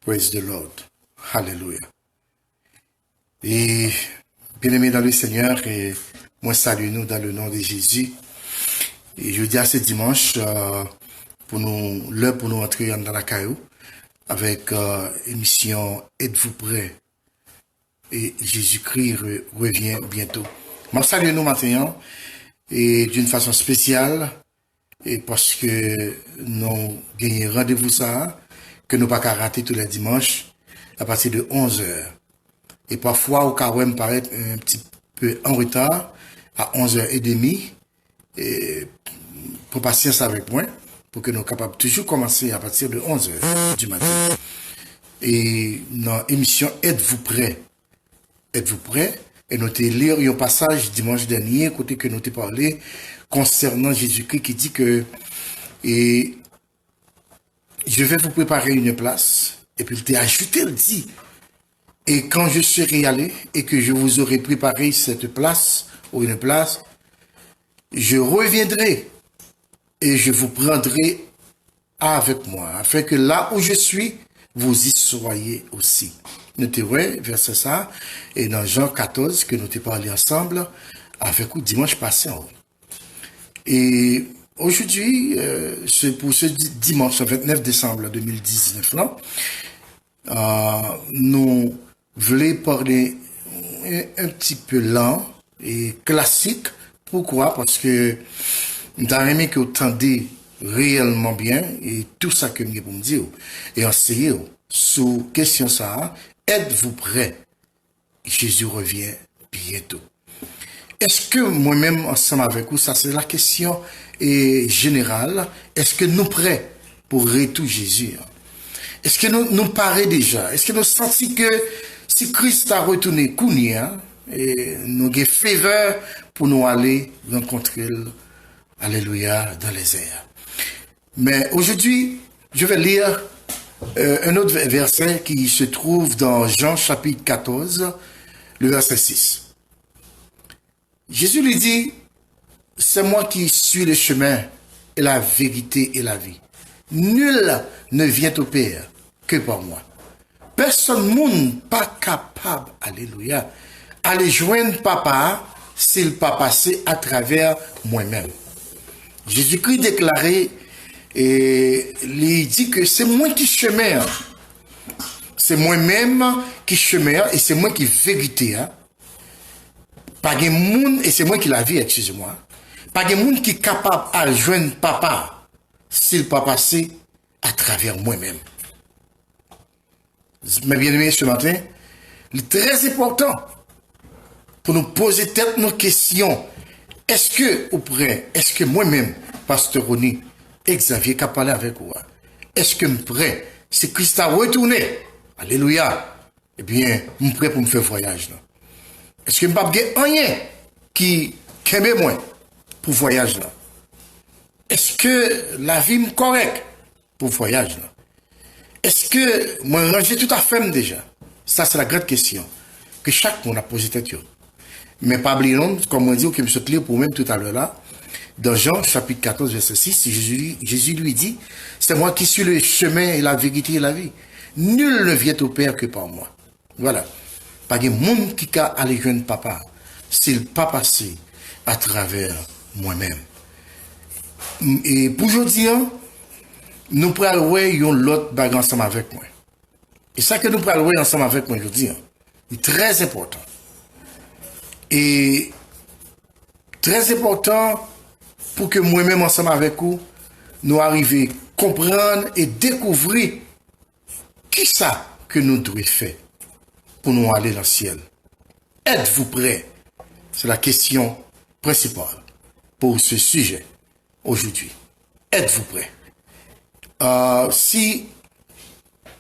Praise the Lord. Hallelujah. Et bien-aimés dans le Seigneur, et moi salue nous dans le nom de Jésus. Et je dis à ce dimanche, l'heure pour nous entrer dans la caillou avec émission Êtes-vous prêts? Et Jésus-Christ revient bientôt. Moi salue nous maintenant et d'une façon spéciale et parce que nous gagnons rendez-vous ça que nous pas qu'à rater tous les dimanches à partir de 11h. Et parfois, au cas où me paraît un petit peu en retard, à 11h30, et pour patience avec moi, pour que nous soyons capables de toujours commencer à partir de 11h du matin. Et dans l'émission Êtes-vous prêts? Êtes-vous prêts? Et nous avons lire un passage dimanche dernier, côté que nous avons parlé concernant Jésus-Christ qui dit que et je vais vous préparer une place. Et puis il t'a ajouté, il dit, et quand je serai allé et que je vous aurai préparé cette place ou une place, je reviendrai et je vous prendrai avec moi, afin que là où je suis, vous y soyez aussi. Notez, verset ça, et dans Jean 14, que nous t'ai parlé ensemble, avec vous dimanche passé. Et aujourd'hui, pour ce dimanche, 29 décembre 2019, là, nous voulons parler un petit peu lent et classique. Pourquoi? Parce que nous avons aimé que vous tendez réellement bien et tout ça que nous pour me dire et enseigner sur question ça. Êtes-vous prêts? Jésus revient bientôt. Est-ce que moi-même, ensemble avec vous, ça c'est la question générale, est-ce que nous prêts pour retour Jésus? Est-ce que nous paraît déjà? Est-ce que nous sentons que si Christ a retourné Kounia, et nous avons faveur pour nous aller rencontrer, alléluia, dans les airs? Mais aujourd'hui, je vais lire un autre verset qui se trouve dans Jean chapitre 14, le verset 6. Jésus lui dit, c'est moi qui suis le chemin et la vérité et la vie. Nul ne vient au Père que par moi. Personne monde pas capable, alléluia, aller joindre papa s'il pas passé à travers moi-même. Jésus-Christ déclaré et il dit que c'est moi qui chemin. C'est moi-même qui chemin et c'est moi qui vérité. Pas de monde, et c'est moi qui la vie, excusez-moi. Pas de monde qui est capable de joindre papa s'il pas passé à travers moi-même. Mes bien-aimés, ce matin, il est très important pour nous poser tête nos questions. Est-ce que, auprès, est-ce que moi-même, Pasteur Rony, Xavier, qui a parlé avec vous, est-ce que je suis prêt? Si Christ a retourné, alléluia, eh bien, je suis prêt pour me faire voyage. Là. Est-ce que je n'ai pas rien qui aime moins pour voyage là? Est-ce que la vie est correcte pour voyage là? Est-ce que moi ranger tout à fait déjà? Ça c'est la grande question que chaque monde a posé tête. Mais pas oublier, comme on dit, que je suis pour même tout à l'heure là, dans Jean chapitre 14 verset 6, Jésus lui dit, c'est moi qui suis le chemin et la vérité et la vie. Nul ne vient au Père que par moi. Voilà. Pas de monde qui a aller joindre papa s'il pas passé à travers moi-même. Et pour aujourd'hui, nous prenons l'autre bague ensemble avec moi. Et ça que nous prenons ensemble avec moi aujourd'hui, est très important. Et très important pour que moi-même ensemble avec vous, nous arrivions à comprendre et découvrir qui ça que nous devons faire pour nous aller dans le ciel. Êtes-vous prêts? C'est la question principale pour ce sujet aujourd'hui. Êtes-vous prêts? Si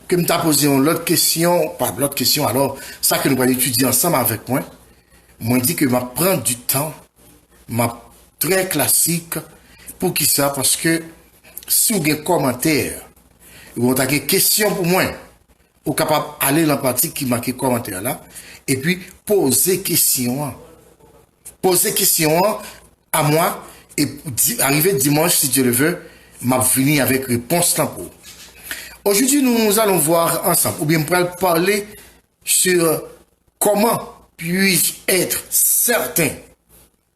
que me t'a posé l'autre question, pas l'autre question, alors ça que nous allons étudier ensemble avec moi, moi dit que m'a prendre du temps, m'a très classique pour qui ça? Parce que si vous avez des commentaires, vous avez des questions pour moi, ou capable d'aller dans la partie qui marque commentaire là, et puis poser question. Poser question à moi, et arriver dimanche, si Dieu le veut, m'a venir avec réponse là pour. Aujourd'hui, nous allons voir ensemble, ou bien parler sur comment puis-je être certain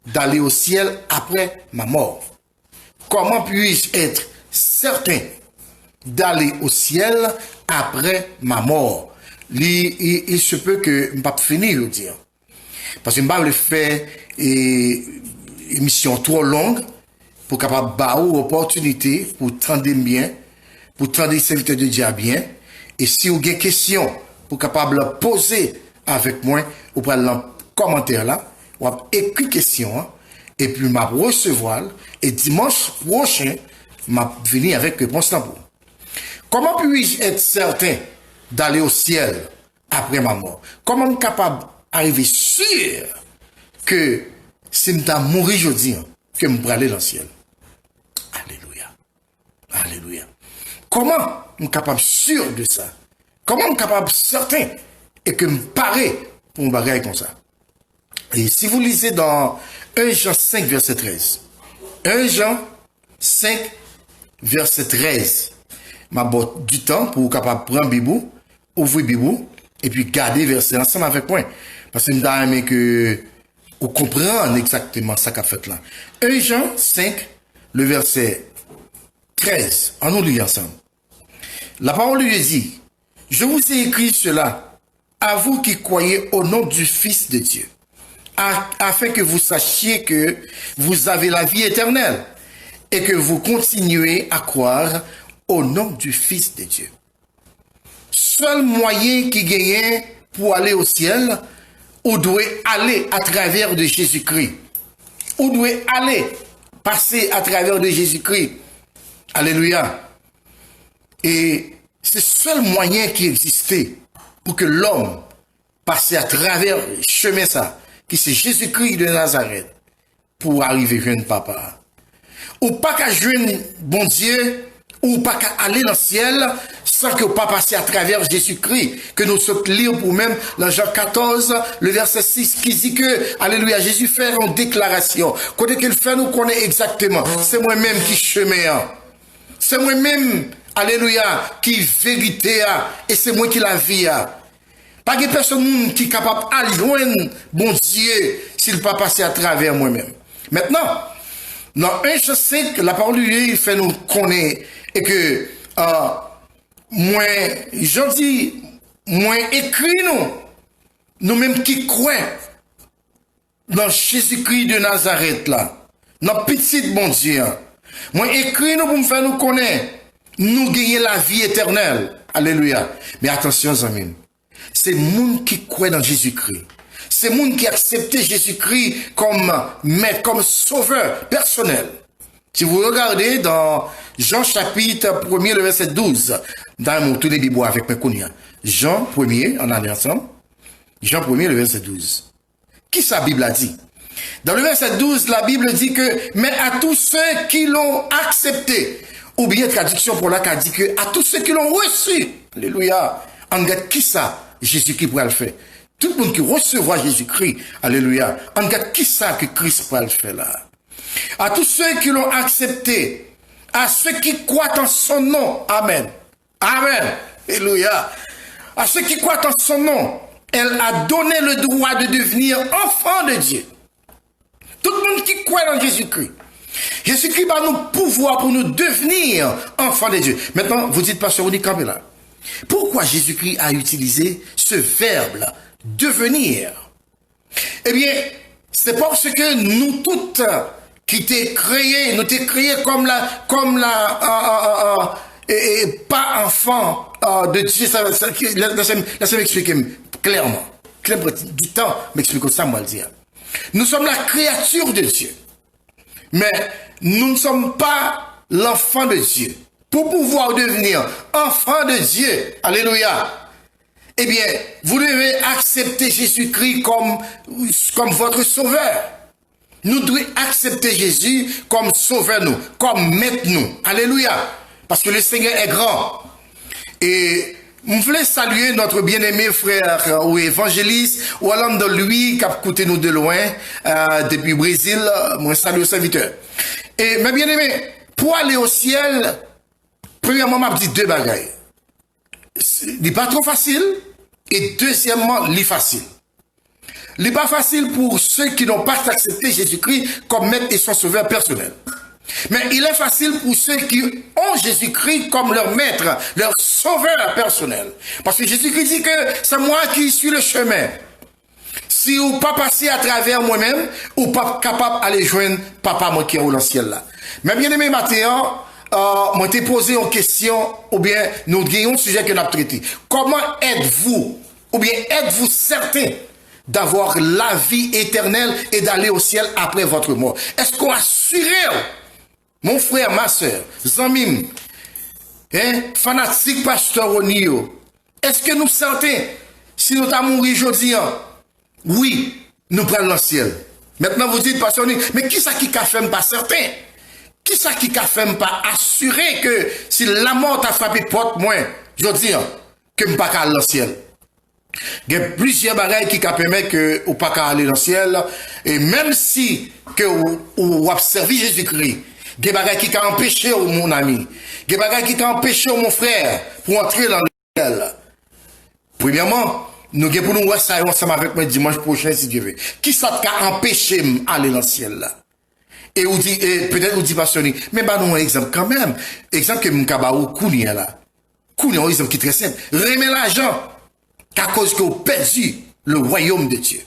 d'aller au ciel après ma mort. Comment puis-je être certain d'aller au ciel après ma mort? Il se peut que je ne vais pas finir de dire. Parce que je ne vais pas faire une émission trop longue pour capable avoir opportunité pour tendre bien, pour tendre les serviteurs de Dieu bien. Et si vous avez des questions pour capable poser avec moi, vous pouvez dans le commentaire là, ou écrire question, hein, et puis m'a recevoir, et dimanche prochain, m'a venir avec réponse pour vous. Comment puis-je être certain d'aller au ciel après ma mort? Comment suis-je capable d'arriver sûr que si je mourir aujourd'hui, que je vais aller dans le ciel? Alléluia. Alléluia. Comment je suis capable sûr de ça? Comment je suis capable certain et que je me parais pour me bagarrer comme ça? Et si vous lisez dans 1 Jean 5, verset 13, 1 Jean 5, verset 13, ma botte du temps pour vous capable prendre Bibou, ouvrir Bibou, et puis garder verset ensemble avec moi. Parce que je me aimé que vous comprenez exactement ça qu'a fait là. 1 Jean 5, le verset 13, en nous lisant ensemble. La parole lui dit, je vous ai écrit cela à vous qui croyez au nom du Fils de Dieu, afin que vous sachiez que vous avez la vie éternelle et que vous continuez à croire au nom du Fils de Dieu. Seul moyen qui gagne pour aller au ciel, vous devez aller à travers de Jésus-Christ. Vous devez aller passer à travers de Jésus-Christ. Alléluia. Et c'est le seul moyen qui existait pour que l'homme passe à travers le chemin ça, qui c'est Jésus-Christ de Nazareth, pour arriver à jeune papa. Ou pas qu'à jeune bon Dieu, ou pas qu'à aller dans le ciel, sans que pas passer à travers Jésus-Christ, que nous sommes lire pour même dans Jean 14, le verset 6, qui dit que, alléluia, Jésus fait une déclaration. Quand il fait, nous connaît exactement. C'est moi-même qui chemin. C'est moi-même, alléluia, qui vérité, et c'est moi qui la vie. Pas de personne qui est capable d'aller loin, bon Dieu, s'il ne pas passer à travers moi-même. Maintenant, dans 1 Jean 5, la parole de Dieu, il fait nous connaître, et que, moi, j'en dis, moi, écrit nous-mêmes qui croyons dans Jésus-Christ de Nazareth, là, dans petit bon Dieu, moi, écrit nous pour me faire nous connaître, nous gagner la vie éternelle. Alléluia. Mais attention, amis, c'est le monde qui croit dans Jésus-Christ. C'est le monde qui accepte Jésus-Christ comme maître, comme sauveur personnel. Si vous regardez dans Jean chapitre 1er, le verset 12, dans mon tour de Bible avec mes cognacs. Jean 1er, on allait ensemble. Jean 1er, le verset 12. Qui sa Bible a dit? Dans le verset 12, la Bible dit que, mais à tous ceux qui l'ont accepté, ou bien traduction pour la qui a dit que, à tous ceux qui l'ont reçu, alléluia, en regarde qui ça, Jésus-Christ pourra le faire. Tout le monde qui recevra Jésus-Christ, alléluia, en regarde qui ça que Christ pourra le faire là. À tous ceux qui l'ont accepté, à ceux qui croient en son nom, amen, amen, alléluia, à ceux qui croient en son nom, elle a donné le droit de devenir enfant de Dieu. Tout le monde qui croit dans Jésus-Christ. Jésus-Christ va nous pouvoir pour nous devenir enfants de Dieu. Maintenant, vous dites, pasteur, vous dites quand même là. Pourquoi Jésus-Christ a utilisé ce verbe-là, devenir? Eh bien, c'est parce que nous toutes qui t'es créés, nous t'es créés comme pas enfant de Dieu. Laissez m'expliquer clairement. Du temps, m'expliquer ça, moi le dire. Nous sommes la créature de Dieu. Mais nous ne sommes pas l'enfant de Dieu. Pour pouvoir devenir enfant de Dieu, alléluia, eh bien, vous devez accepter Jésus-Christ comme votre sauveur. Nous devons accepter Jésus comme sauveur nous, comme maître nous. Alléluia. Parce que le Seigneur est grand. Et je voulais saluer notre bien-aimé frère ou évangéliste, ou allant de lui, qui a écouté nous de loin, depuis le Brésil. Moi, salue au serviteur. Et mes bien-aimés, pour aller au ciel, premièrement, je dis deux bagailles. il n'est pas trop facile. Et deuxièmement, il est facile. Il n'est pas facile pour ceux qui n'ont pas accepté Jésus-Christ comme maître et son sauveur personnel. Mais il est facile pour ceux qui ont Jésus-Christ comme leur maître, leur sauveur personnel. Parce que Jésus-Christ dit que c'est moi qui suis le chemin. Si vous pas passé à travers moi-même, ou pas capable d'aller joindre papa moi qui est au ciel là. Mais bien aimé matin, moi t'ai posé une question, ou bien nous avons un sujet que nous avons traité. Comment êtes-vous, ou bien êtes-vous certain d'avoir la vie éternelle et d'aller au ciel après votre mort? Est-ce qu'on assure, mon frère, ma soeur, Zamim, fanatique pasteur Onio, est-ce que nous certains, si nous avons mouru aujourd'hui, oui, nous prenons le ciel. Maintenant vous dites, pasteur Onio, mais qui ça qui a fait pas certain? Qui ça qui a fait pas assurer que si la mort t'a frappé porte moins, je dis que je pas aller dans le ciel. Il y a plusieurs bagages qui permettent que vous pas aller dans le ciel et même si que vous observez Jésus-Christ, il y a des bagages qui ont empêché mon ami, il y a des bagages qui ont empêché mon frère pour entrer dans le ciel. Premièrement, nous avons pour nous voir ça ensemble avec moi dimanche prochain si Dieu veut. Qui ça t'a empêché d'aller dans le ciel là? Et vous dit, peut-être vous dites, pasteur, mais bah nous un exemple quand même. Exemple que m'kaba ou Kounia là. Kounia, un exemple qui est très simple. Remet l'argent, qu'à cause que vous perdu le royaume de Dieu.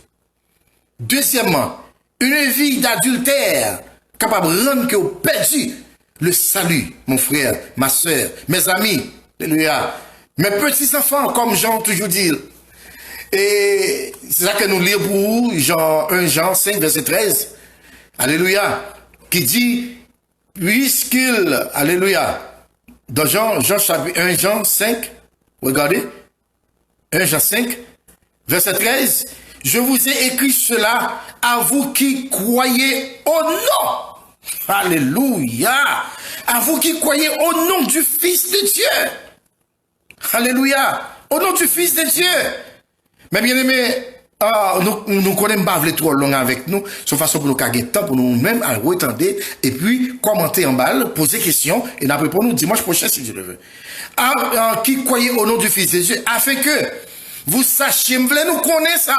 Deuxièmement, une vie d'adultère, capable de rendre que vous perdu le salut, mon frère, ma soeur, mes amis, alléluia. Mes petits enfants, comme Jean toujours dit. Et c'est ça que nous lisons pour vous, 1 Jean 5, verset 13. Alléluia. Qui dit, puisqu'il, alléluia, dans Jean chapitre 1 Jean 5, regardez, 1 Jean 5, verset 13, je vous ai écrit cela à vous qui croyez au nom, alléluia, à vous qui croyez au nom du Fils de Dieu, alléluia, au nom du Fils de Dieu. Mais bien aimé, nous connaissons pas trop long avec nous, sauf façon pour nous gagner temps pour nous-mêmes à retendre et puis commenter en balle, poser questions et n'après pour nous dimanche prochain si Dieu le veut. Qui croyez au nom du Fils de Dieu, afin que vous sachiez, vous voulez nous connaître ça,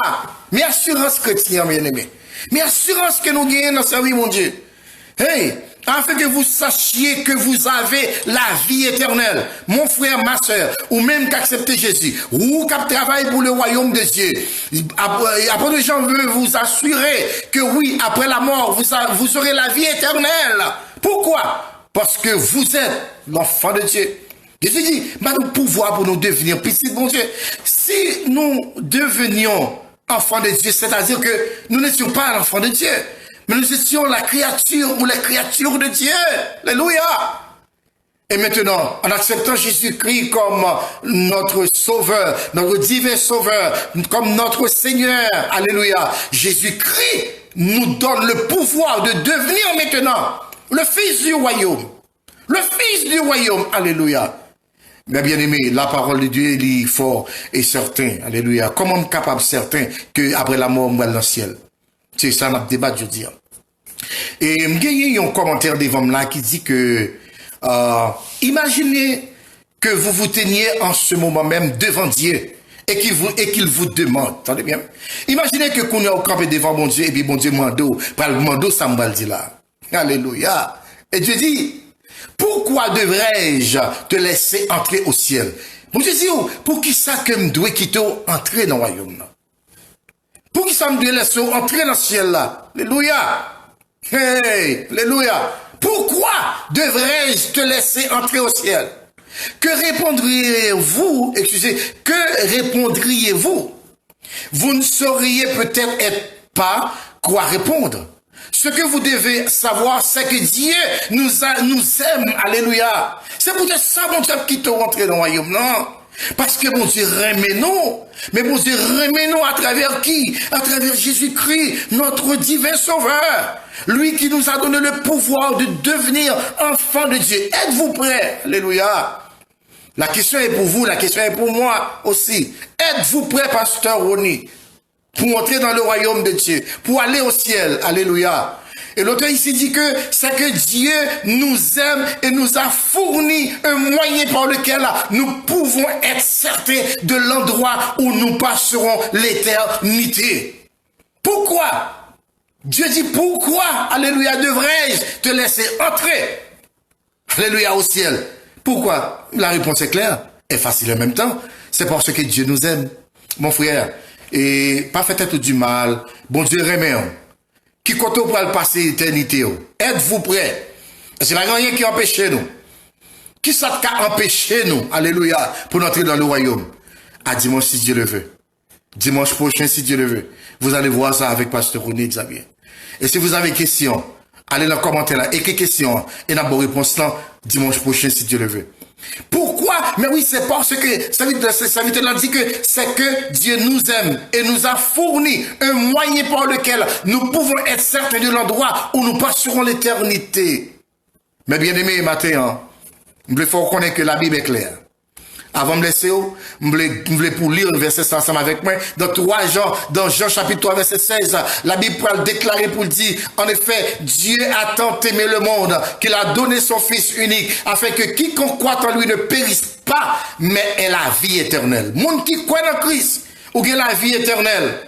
mais assurance chrétienne, bien aimé, mais assurance que nous gagnons dans sa vie, mon Dieu. Hey, afin que vous sachiez que vous avez la vie éternelle, mon frère, ma soeur, ou même qu'accepter Jésus, ou qui travaille pour le royaume de Dieu. Après, Jean veut vous assurer que oui, après la mort, vous aurez la vie éternelle. Pourquoi? Parce que vous êtes l'enfant de Dieu. Jésus dit, nous pouvoir pour nous devenir petits, mon Dieu. Si nous devenions enfants de Dieu, c'est-à-dire que nous n'étions pas l'enfant de Dieu, mais nous étions la créature ou les créatures de Dieu. Alléluia. Et maintenant, en acceptant Jésus-Christ comme notre sauveur, notre divin sauveur, comme notre Seigneur, alléluia, Jésus-Christ nous donne le pouvoir de devenir maintenant le Fils du royaume. Le Fils du royaume, alléluia. Mais bien aimé, la parole de Dieu est fort et certain, alléluia. Comment on est capable certain qu'après la mort, on va dans le ciel? C'est ça notre débat, je veux dire. Et il y a un commentaire devant là qui dit que imaginez que vous vous teniez en ce moment même devant Dieu et qu'il vous demande, attendez bien, imaginez que qu'on est au campé devant mon Dieu et puis mon Dieu mando, par le mando ça me dit là, alléluia. Et Dieu dit, pourquoi devrais-je te laisser entrer au ciel? Mon Dieu dit, pour qui ça que me doit quitter entrer dans le royaume là? Pour qui ça me doit laisser entrer dans le ciel là? Alléluia. Hey, alléluia. Pourquoi devrais-je te laisser entrer au ciel? Que répondriez-vous, que répondriez-vous? Vous ne sauriez peut-être pas quoi répondre. Ce que vous devez savoir, c'est que Dieu nous aime, alléluia. C'est pour ça, mon Dieu, qui te rentre dans le royaume, non? Parce que mon Dieu remet nous. Mais mon Dieu remet nous à travers qui? À travers Jésus-Christ, notre divin sauveur. Lui qui nous a donné le pouvoir de devenir enfant de Dieu. Êtes-vous prêts? Alléluia. La question est pour vous, la question est pour moi aussi. Êtes-vous prêts, pasteur Roni, pour entrer dans le royaume de Dieu, pour aller au ciel? Alléluia. Et l'auteur ici dit que c'est que Dieu nous aime et nous a fourni un moyen par lequel nous pouvons être certains de l'endroit où nous passerons l'éternité. Pourquoi? Dieu dit pourquoi, alléluia, devrais-je te laisser entrer, alléluia, au ciel? Pourquoi? La réponse est claire et facile en même temps. C'est parce que Dieu nous aime, mon frère. Et pas fait tout du mal. Bon Dieu remet. Qui compte pour le passer l'éternité? Êtes-vous prêts? C'est la rien qui empêche nous. Qui ça qui empêché nous, alléluia, pour entrer dans le royaume? À dimanche si Dieu le veut. Dimanche prochain si Dieu le veut. Vous allez voir ça avec Pasteur René Xavier. Et si vous avez des questions, allez dans le commentaire là, écrivez questions et n'a pas réponse là dimanche prochain si Dieu le veut. Pourquoi? Mais oui, c'est parce que ça veut dire que c'est que Dieu nous aime et nous a fourni un moyen par lequel nous pouvons être certains de l'endroit où nous passerons l'éternité. Mais bien aimé, matin, il faut reconnaître que la Bible est claire. Avant de me laisser, je voulais pour lire le verset ensemble avec moi. Dans dans Jean chapitre 3, verset 16, la Bible peut le déclarer pour le dire, en effet, Dieu a tant aimé le monde qu'il a donné son Fils unique, afin que quiconque croit en lui ne périsse pas, mais ait la vie éternelle. Monde qui croit en Christ, ou qui a la vie éternelle,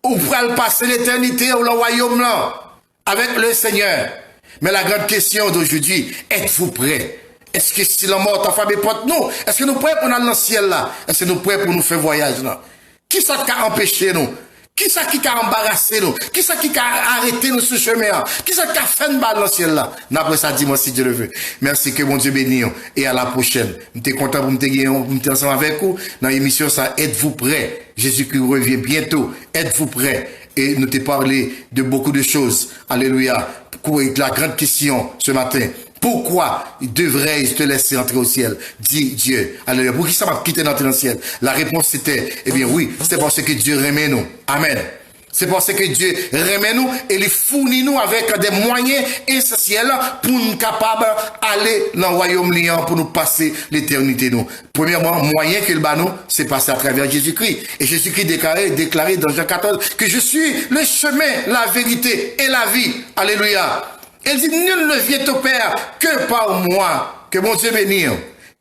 ou pourra passer l'éternité au royaume là, avec le Seigneur. Mais la grande question d'aujourd'hui, êtes-vous prêts? Est-ce que si la mort ta famille porte nous? Est-ce que nous prêts pour aller dans le ciel là? Est-ce que nous prêts pour nous faire voyage là? Qui ça qui a empêché nous? Qui ça qui a embarrassé nous? Qui ça qui a arrêté nous sur le chemin là? Qui ça qui a fait une balle dans le ciel là? Après ça, dis-moi si Dieu le veut. Merci, que mon Dieu bénisse. Et à la prochaine. Je suis content pour me ensemble avec vous. Dans l'émission ça, êtes-vous prêts? Jésus-Christ revient bientôt. Êtes-vous prêts? Et nous te parlé de beaucoup de choses. Alléluia. La grande question ce matin. Pourquoi devrais-je te laisser entrer au ciel? Dit Dieu. Alléluia. Pour qui ça m'a quitté d'entrer dans le ciel? La réponse c'était, eh bien oui, c'est parce que Dieu remet nous. Amen. C'est parce que Dieu remet nous et il fournit nous avec des moyens essentiels pour nous capables d'aller dans le royaume liant pour nous passer l'éternité nous. Premièrement, moyen qu'il bat nous, c'est passer à travers Jésus-Christ. Et Jésus-Christ déclaré dans Jean 14 que je suis le chemin, la vérité et la vie. Alléluia. Il dit, nul ne vient au Père que par moi. Que mon Dieu bénisse.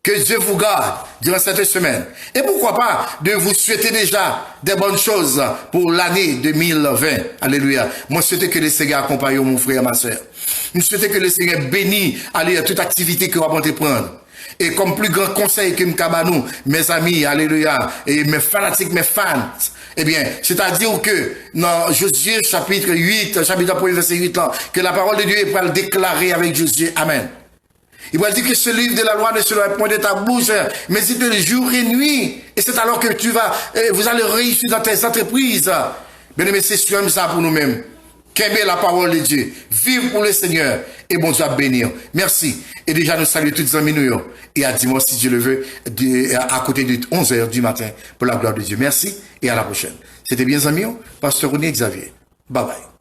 Que Dieu vous garde durant cette semaine. Et pourquoi pas de vous souhaiter déjà des bonnes choses pour l'année 2020. Alléluia. Moi, je souhaite que le Seigneur accompagne mon frère et ma soeur. Je souhaite que le Seigneur bénisse à toute activité que vous allez prendre. Et comme plus grand conseil que nous, mes amis, alléluia, et mes fanatiques, mes fans, eh bien, c'est-à-dire que dans Josué chapitre 8, chapitre 1 verset 8, là, que la parole de Dieu est pour le déclarer avec Josué. Amen. Il va dire que ce livre de la loi ne sera point de ta bouche, mais c'est de jour et nuit. Et c'est alors que vous allez réussir dans tes entreprises. Bien aimé, c'est sûr ça pour nous-mêmes. Qu'aimer la parole de Dieu. Vivre pour le Seigneur. Et bon Dieu à bénir. Merci. Et déjà, nous saluons toutes les amis nous. Et à dimanche, si Dieu le veut, à côté de 11h du matin, pour la gloire de Dieu. Merci et à la prochaine. C'était bien, amis, Pasteur René Xavier. Bye bye.